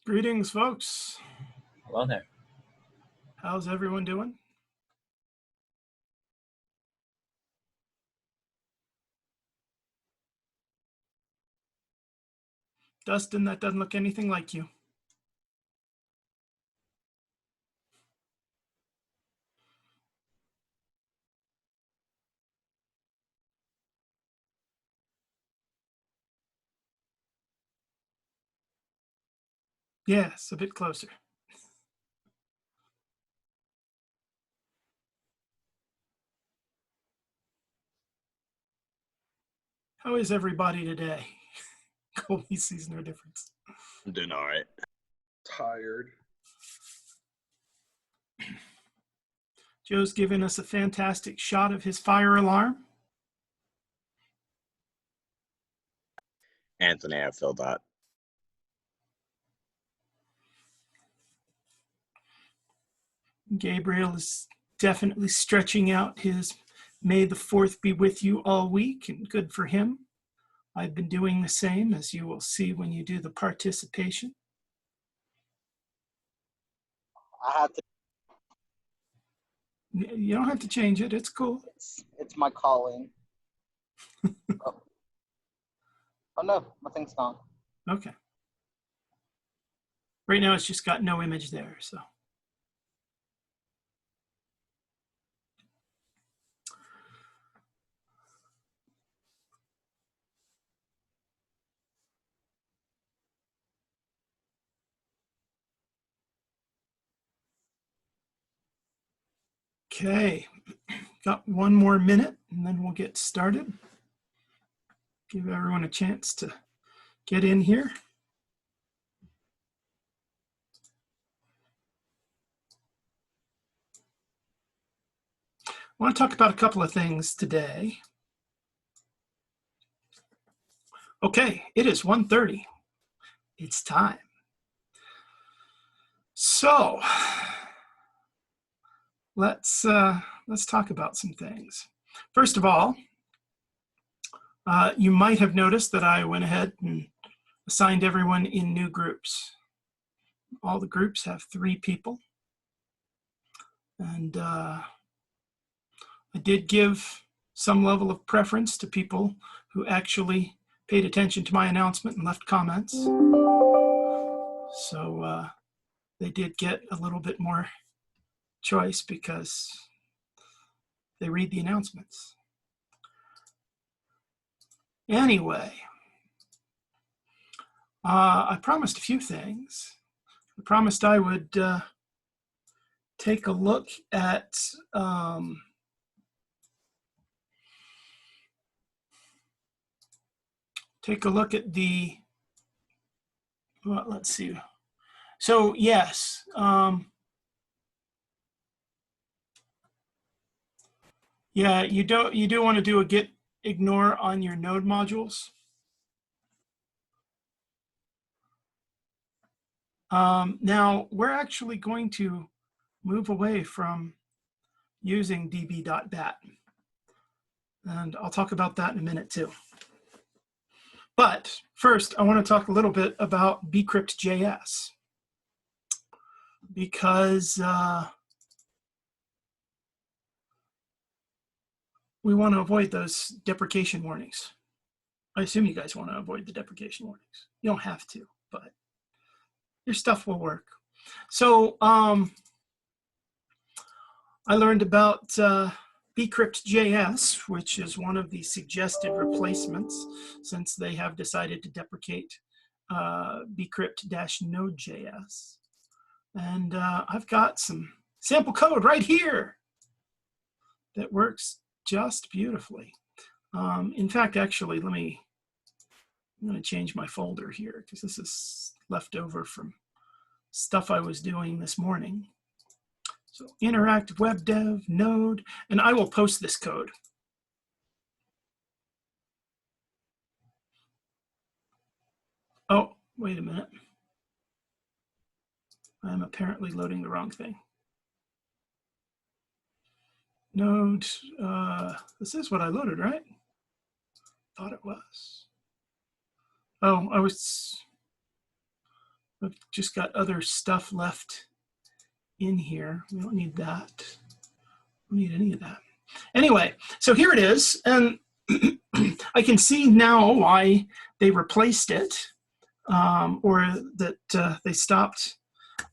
Greetings, folks. Hello there. How's everyone doing? Dustin, that doesn't look anything like you. Yes, a bit closer. How is everybody today? Colby sees no difference. I'm doing all right. Tired. Joe's giving us a fantastic shot of his fire alarm. Anthony, I feel that. Gabriel is definitely stretching out his May the 4th be with you all week, and good for him. I've been doing the same, as you will see when you do the participation. I have to. You don't have to change it. It's cool. It's my calling. Oh no, my thing's gone. Okay. Right now, it's just got no image there, so. Okay, got one more minute and then we'll get started. Give everyone a chance to get in here. I want to talk about a couple of things today. Okay, it is 1:30. It's time. So let's talk about some things. First of all, you might have noticed that I went ahead and assigned everyone in new groups. All the groups have 3 people. And I did give some level of preference to people who actually paid attention to my announcement and left comments. So they did get a little bit more choice because they read the announcements. Anyway, I promised a few things. I promised I would take a look at the, well, let's see. So yes, yeah, you do want to do a git ignore on your node modules. Now we're actually going to move away from using db.bat, and I'll talk about that in a minute too. But first, I want to talk a little bit about bcrypt.js, because we want to avoid those deprecation warnings. I assume you guys want to avoid the deprecation warnings. You don't have to, but your stuff will work. So I learned about bcrypt.js, which is one of the suggested replacements since they have decided to deprecate bcrypt-node.js. And I've got some sample code right here that works just beautifully. In fact, actually, I'm going to change my folder here because this is left over from stuff I was doing this morning. So interactive web dev, node, and I will post this code. Oh, wait a minute. I'm apparently loading the wrong thing. Node, this is what I loaded, right? Thought it was. Oh, I've just got other stuff left in here. We don't need that. We don't need any of that. Anyway, so here it is. And I can see now why they replaced it, or that they stopped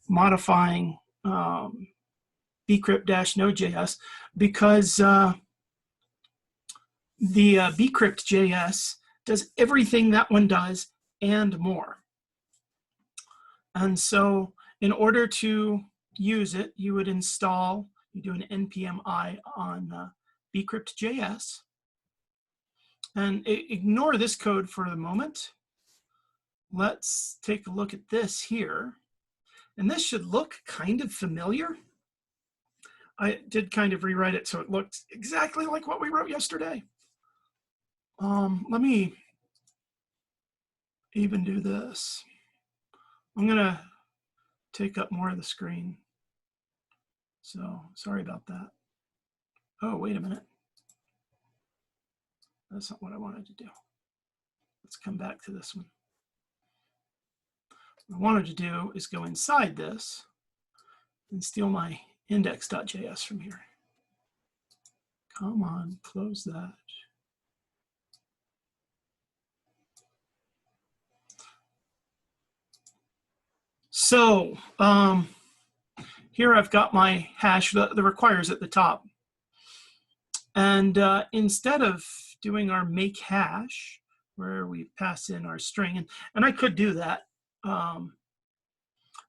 modifying bcrypt-node.js, because the bcrypt.js does everything that one does and more. And so in order to use it, you would install, you do an npm I on bcrypt.js. And ignore this code for the moment. Let's take a look at this here. And this should look kind of familiar. I did kind of rewrite it so it looked exactly like what we wrote yesterday. Let me even do this. I'm gonna take up more of the screen. So sorry about that. Oh, wait a minute. That's not what I wanted to do. Let's come back to this one. What I wanted to do is go inside this and steal my index.js from here. Come on, close that. So here I've got my hash, the requires at the top. And instead of doing our make hash, where we pass in our string, and I could do that.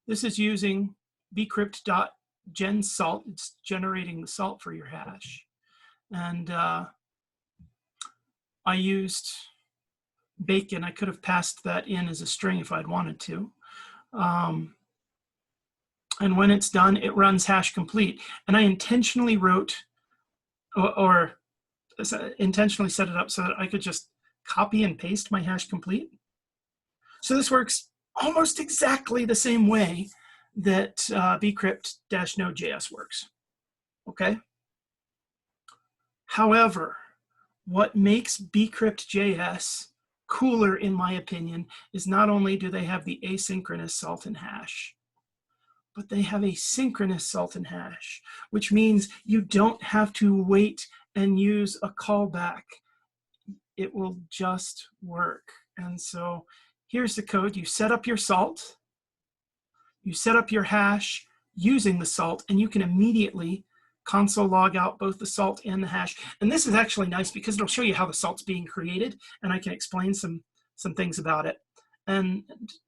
This is using bcrypt.gensalt. It's generating the salt for your hash. And I used bacon. I could have passed that in as a string if I'd wanted to. And when it's done, it runs hash complete. And I intentionally wrote or intentionally set it up so that I could just copy and paste my hash complete. So this works almost exactly the same way that bcrypt-node.js works, okay? However, what makes bcrypt.js cooler, in my opinion, is not only do they have the asynchronous salt and hash, but they have a synchronous salt and hash, which means you don't have to wait and use a callback. It will just work. And so here's the code. You set up your salt, you set up your hash using the salt, and you can immediately console log out both the salt and the hash. And this is actually nice because it'll show you how the salt's being created, and I can explain some things about it. And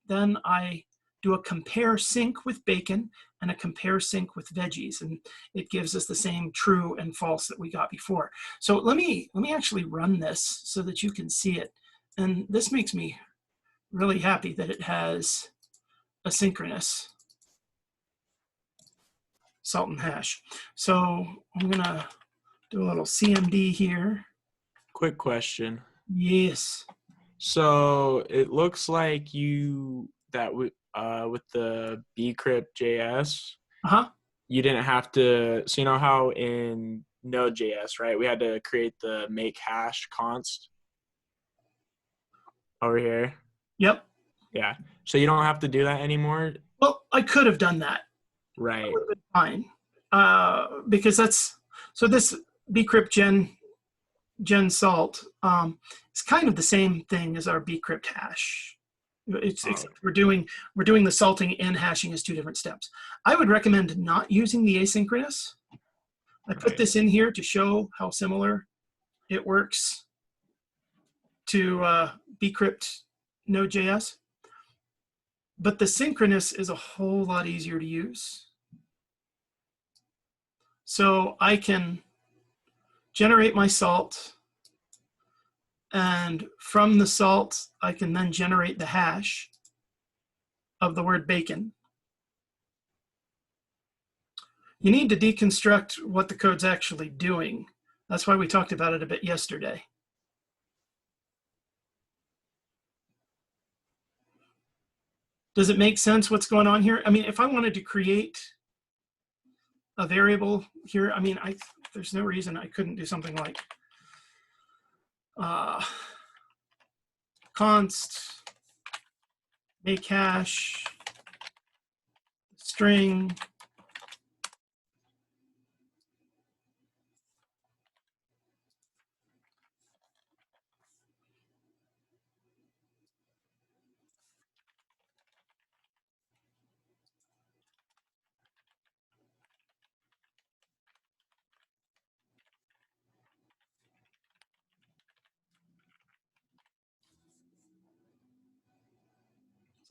then I do a compare sync with bacon and a compare sync with veggies, and it gives us the same true and false that we got before. So let me actually run this so that you can see it. And this makes me really happy that it has asynchronous salt and hash. So I'm gonna do a little CMD here. Quick question. Yes. So it looks like with the bcrypt.js, you didn't have to, so you know how in Node.js, right, we had to create the make hash const over here? Yep. Yeah. So you don't have to do that anymore? Well, I could have done that. Right. That would have been fine. Because that's, so this bcrypt-gensalt is kind of the same thing as our bcrypt hash. Except we're doing the salting and hashing as two different steps. I would recommend not using the asynchronous. I put this in here to show how similar it works to bcrypt-node.js. But the synchronous is a whole lot easier to use. So I can generate my salt, and from the salt, I can then generate the hash of the word bacon. You need to deconstruct what the code's actually doing. That's why we talked about it a bit yesterday. Does it make sense what's going on here? I mean, if I wanted to create a variable here, I mean, there's no reason I couldn't do something like const make hash string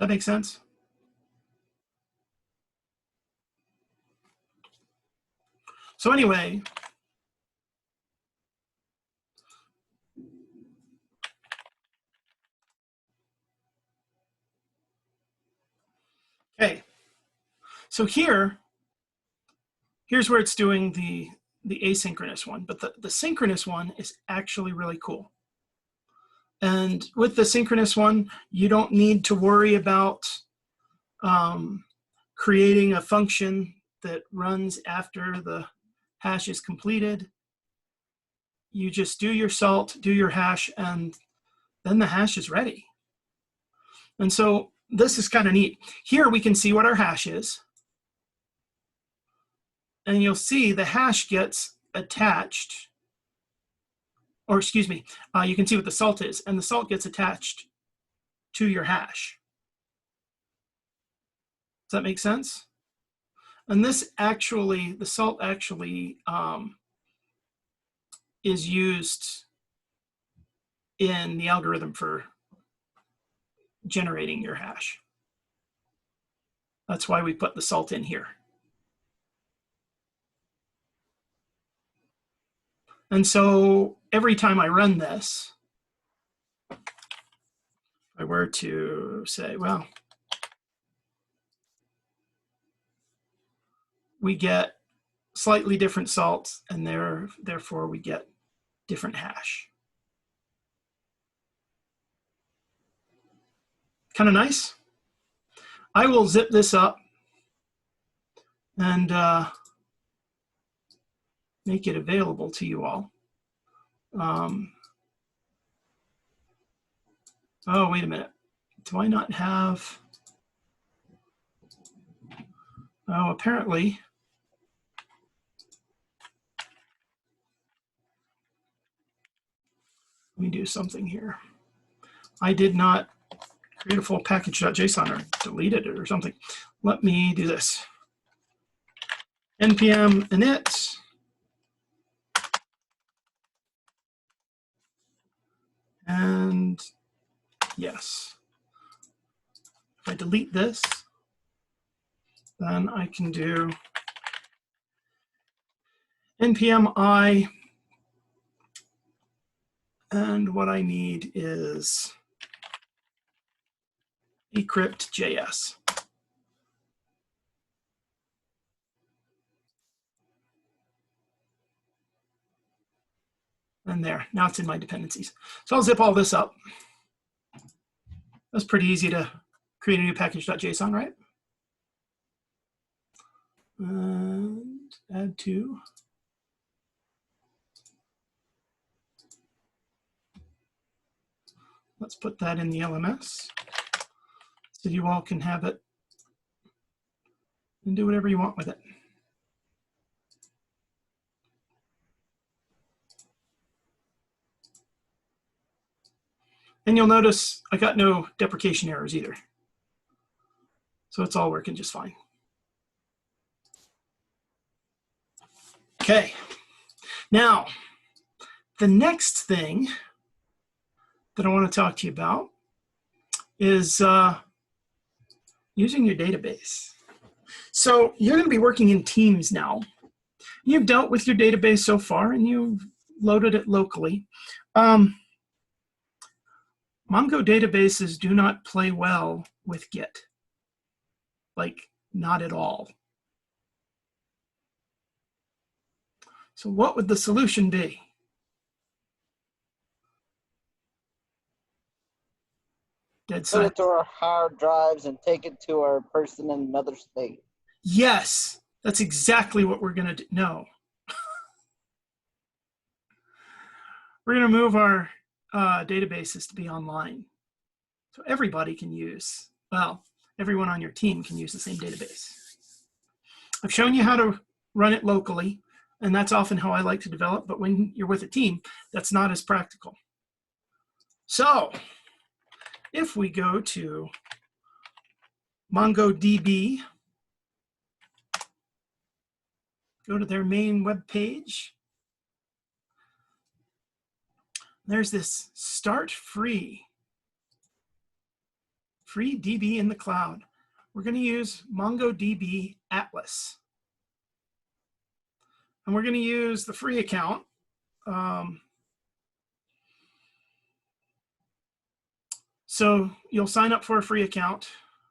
Does that make sense? So anyway, okay. So here's where it's doing the asynchronous one, but the synchronous one is actually really cool. And with the synchronous one, you don't need to worry about creating a function that runs after the hash is completed. You just do your salt, do your hash, and then the hash is ready. And so this is kind of neat. Here we can see what our hash is. And you'll see the hash gets attached, or excuse me, you can see what the salt is, and the salt gets attached to your hash. Does that make sense? And this actually, the salt actually is used in the algorithm for generating your hash. That's why we put the salt in here. And so every time I run this, if I were to say, well, we get slightly different salts, and therefore we get different hash. Kind of nice. I will zip this up and make it available to you all. Oh, wait a minute. Do I not have? Oh, apparently. Let me do something here. I did not create a full package.json or deleted it or something. Let me do this. npm init. And yes, if I delete this, then I can do npm I, and what I need is decrypt.js. And there, now it's in my dependencies. So I'll zip all this up. That's pretty easy to create a new package.json, right? And add to. Let's put that in the LMS so you all can have it and do whatever you want with it. And you'll notice I got no deprecation errors either. So it's all working just fine. Okay, now the next thing that I want to talk to you about is using your database. So you're going to be working in teams now. You've dealt with your database so far and you've loaded it locally. Mongo databases do not play well with Git, like not at all. So what would the solution be? Dead Put silence. it to our hard drives and take it to our person in another state. Yes, that's exactly what we're gonna do. No. We're gonna move our databases to be online. So everybody can use, well, everyone on your team can use the same database. I've shown you how to run it locally, and that's often how I like to develop, but when you're with a team, that's not as practical. So if we go to MongoDB, go to their main web page, there's this start free DB in the cloud. We're going to use MongoDB Atlas. And we're going to use the free account. So you'll sign up for a free account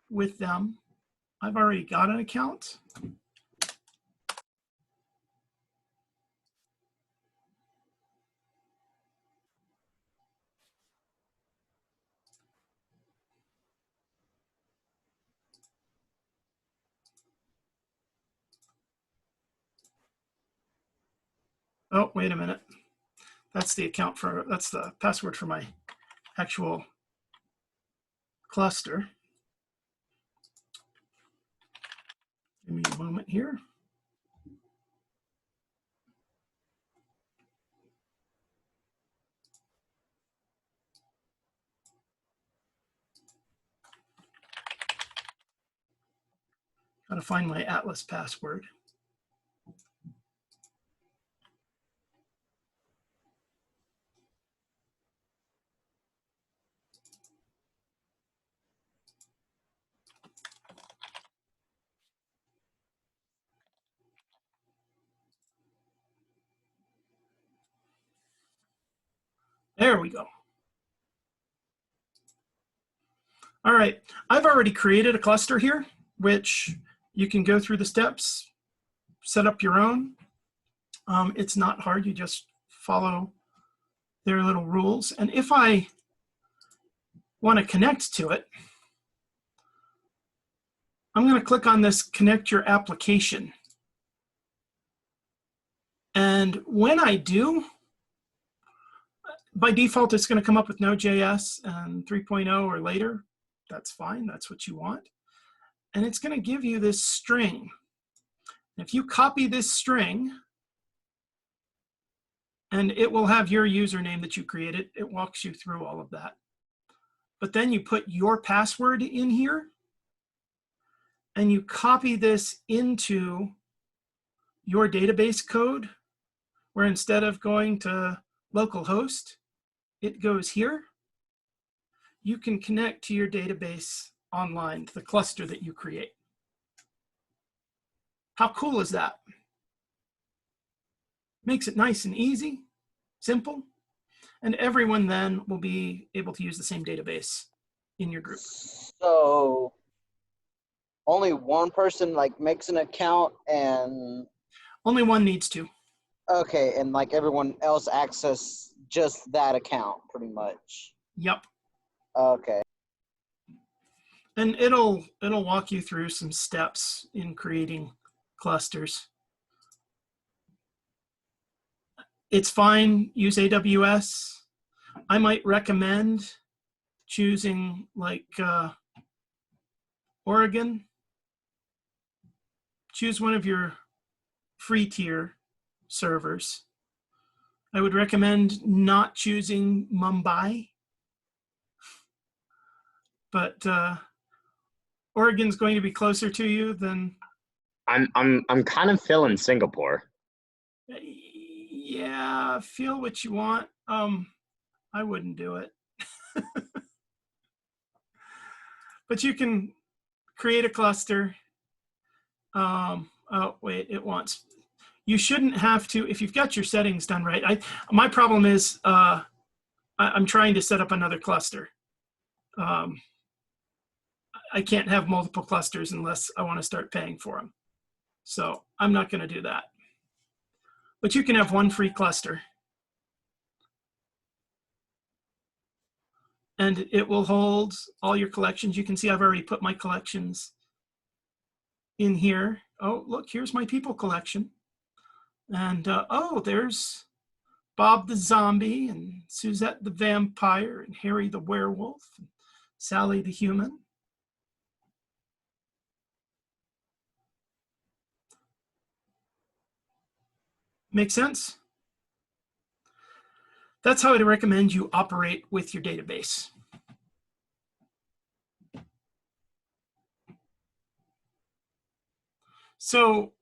with them. I've already got an account. Oh, wait a minute. That's the account for, that's the password for my actual cluster. Give me a moment here. Got to find my Atlas password. There we go. All right, I've already created a cluster here, which you can go through the steps, set up your own. It's not hard, you just follow their little rules. And if I want to connect to it, I'm going to click on this connect your application. And when I do, by default, it's going to come up with Node.js and 3.0 or later. That's fine. That's what you want. And it's going to give you this string. If you copy this string, and it will have your username that you created, it walks you through all of that. But then you put your password in here, and you copy this into your database code, where instead of going to localhost, it goes here. You can connect to your database online, to the cluster that you create. How cool is that? Makes it nice and easy, simple, and everyone then will be able to use the same database in your group. So only one person like makes an account and Only one needs to. okay, and like everyone else access just that account pretty much. Yep. Okay. And it'll walk you through some steps in creating clusters. It's fine, use AWS. I might recommend choosing like Oregon. Choose one of your free tier servers. I would recommend not choosing Mumbai, but Oregon's going to be closer to you than. I'm kind of feeling Singapore. Yeah, feel what you want. I wouldn't do it. But you can create a cluster. Oh wait, it wants. You shouldn't have to, if you've got your settings done right. My problem is I'm trying to set up another cluster. I can't have multiple clusters unless I want to start paying for them. So I'm not going to do that. But you can have one free cluster. And it will hold all your collections. You can see I've already put my collections in here. Oh, look, here's my people collection. And oh, there's Bob the zombie and Suzette the vampire and Harry the werewolf and Sally the human. Make sense? That's how I'd recommend you operate with your database. So,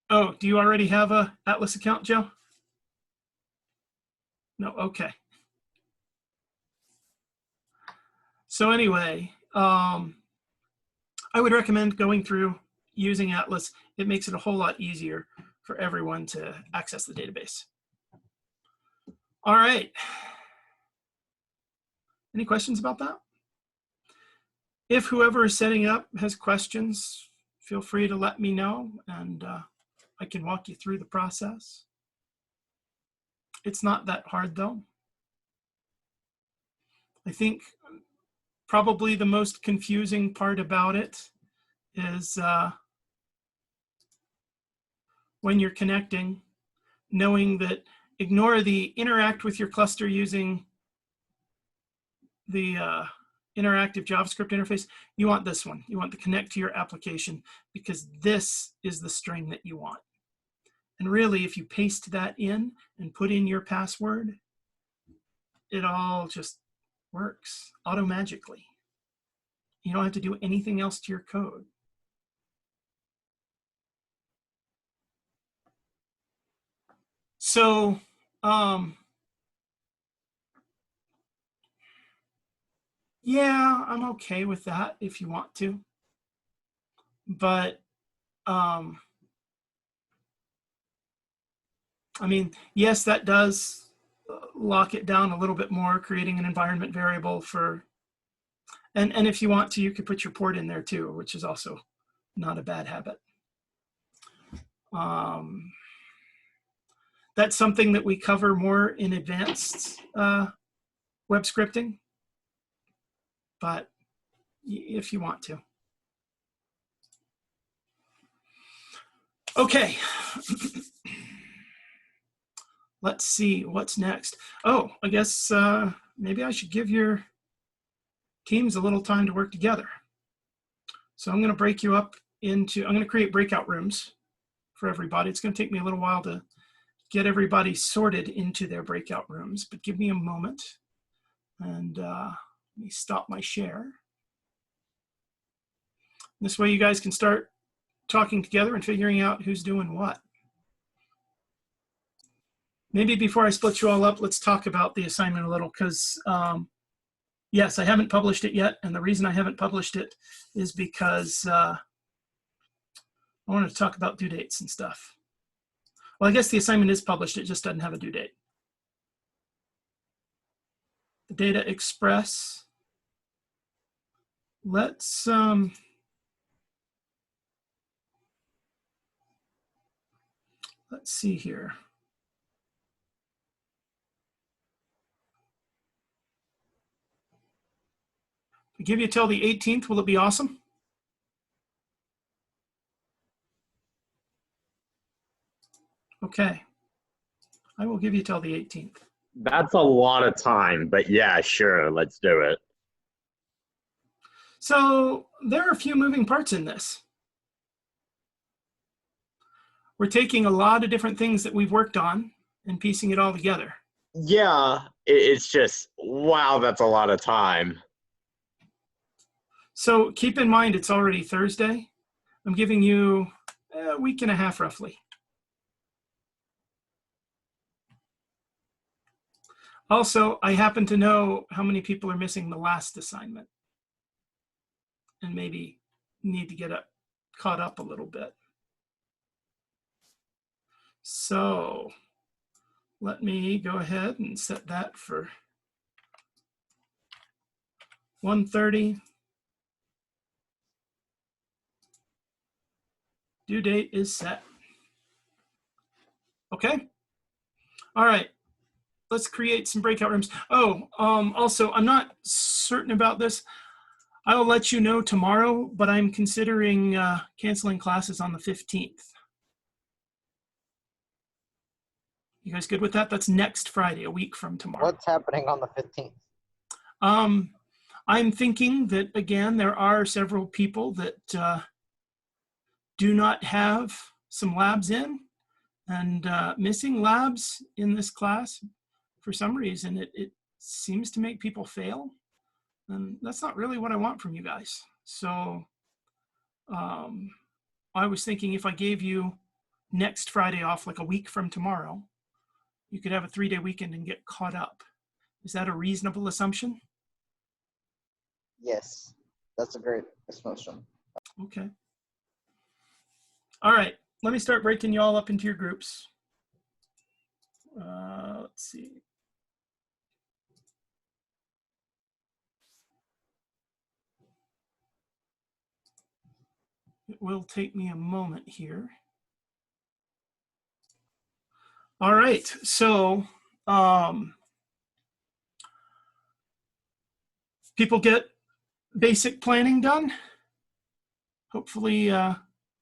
oh, do you already have a Atlas account, Joe? No, okay. So anyway, I would recommend going through using Atlas. It makes it a whole lot easier for everyone to access the database. All right. Any questions about that? If whoever is setting up has questions, feel free to let me know, and I can walk you through the process. It's not that hard, though. I think probably the most confusing part about it is when you're connecting, knowing that ignore the interact with your cluster using the interactive JavaScript interface. You want this one. You want to connect to your application, because this is the string that you want. And really, if you paste that in and put in your password, it all just works auto-magically. You don't have to do anything else to your code. So, yeah, I'm okay with that if you want to. But, I mean, yes, that does lock it down a little bit more, creating an environment variable for, and if you want to, you could put your port in there too, which is also not a bad habit. That's something that we cover more in advanced web scripting, but if you want to. Okay. Let's see what's next. Oh, I guess maybe I should give your teams a little time to work together. So I'm going to break you up into, I'm going to create breakout rooms for everybody. It's going to take me a little while to get everybody sorted into their breakout rooms, but give me a moment. And let me stop my share. This way you guys can start talking together and figuring out who's doing what. Maybe before I split you all up, let's talk about the assignment a little, because yes, I haven't published it yet. And the reason I haven't published it is because I wanted to talk about due dates and stuff. Well, I guess the assignment is published. It just doesn't have a due date. The Data Express. Let's see here. I give you till the 18th, will it be awesome? Okay. I will give you till the 18th. That's a lot of time, but yeah, sure, let's do it. So there are a few moving parts in this. We're taking a lot of different things that we've worked on and piecing it all together. Yeah, it's just, wow, that's a lot of time. So keep in mind, it's already Thursday. I'm giving you a week and a half roughly. Also, I happen to know how many people are missing the last assignment and maybe need to get caught up a little bit. So let me go ahead and set that for 1:30. Due date is set. Okay. All right. Let's create some breakout rooms. Oh, also, I'm not certain about this. I'll let you know tomorrow, but I'm considering canceling classes on the 15th. You guys good with that? That's next Friday, a week from tomorrow. What's happening on the 15th? I'm thinking that, again, there are several people that do not have some labs in, And missing labs in this class, for some reason, it seems to make people fail. And that's not really what I want from you guys. So I was thinking if I gave you next Friday off, like a week from tomorrow, you could have a 3-day weekend and get caught up. Is that a reasonable assumption? Yes, that's a great assumption. Okay. All right, let me start breaking you all up into your groups. Let's see. It will take me a moment here. All right, so people get basic planning done. Hopefully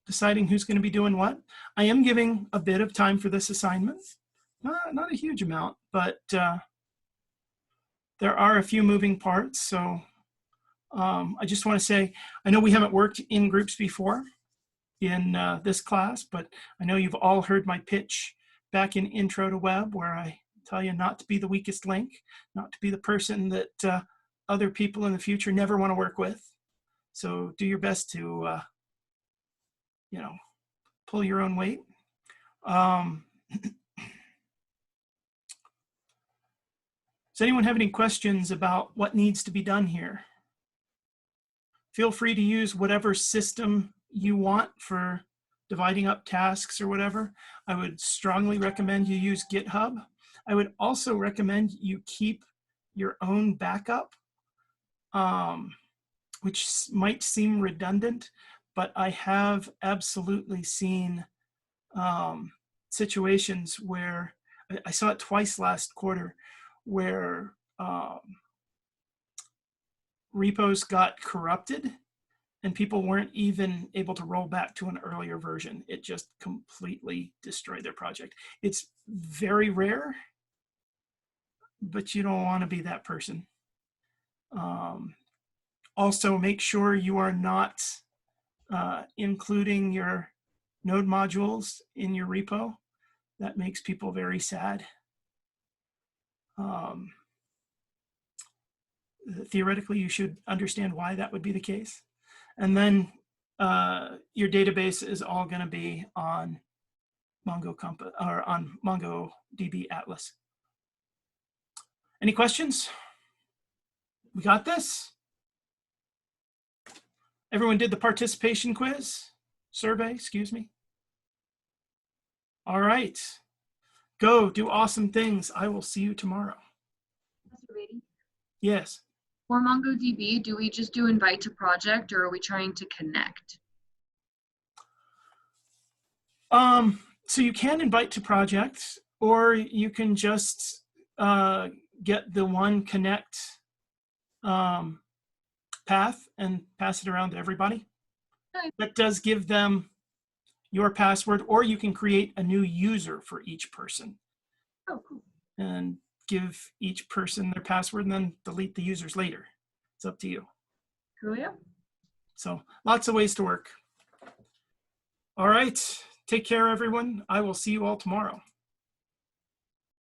deciding who's going to be doing what. I am giving a bit of time for this assignment. Not a huge amount, but there are a few moving parts. So I just want to say, I know we haven't worked in groups before in this class, but I know you've all heard my pitch back in Intro to Web, where I tell you not to be the weakest link, not to be the person that other people in the future never want to work with. So do your best to, you know, pull your own weight. Does anyone have any questions about what needs to be done here? Feel free to use whatever system you want for dividing up tasks or whatever. I would strongly recommend you use GitHub. I would also recommend you keep your own backup, which might seem redundant, but I have absolutely seen situations where, I saw it twice last quarter, where repos got corrupted and people weren't even able to roll back to an earlier version. It just completely destroyed their project. It's very rare, but you don't want to be that person. Also, make sure you are not including your node modules in your repo. That makes people very sad. Theoretically, you should understand why that would be the case. And then your database is all going to be on MongoDB Atlas. Any questions? We got this? Everyone did the participation survey, excuse me. All right. Go do awesome things. I will see you tomorrow. Mr. Beatty, Yes. for MongoDB, do we just do invite to project, or are we trying to connect? So you can invite to projects, or you can just get the one connect path and pass it around to everybody. Okay. That does give them your password, or you can create a new user for each person. Oh, cool. And give each person their password and then delete the users later. It's up to you. Coolio. So lots of ways to work. All right. Take care, everyone. I will see you all tomorrow.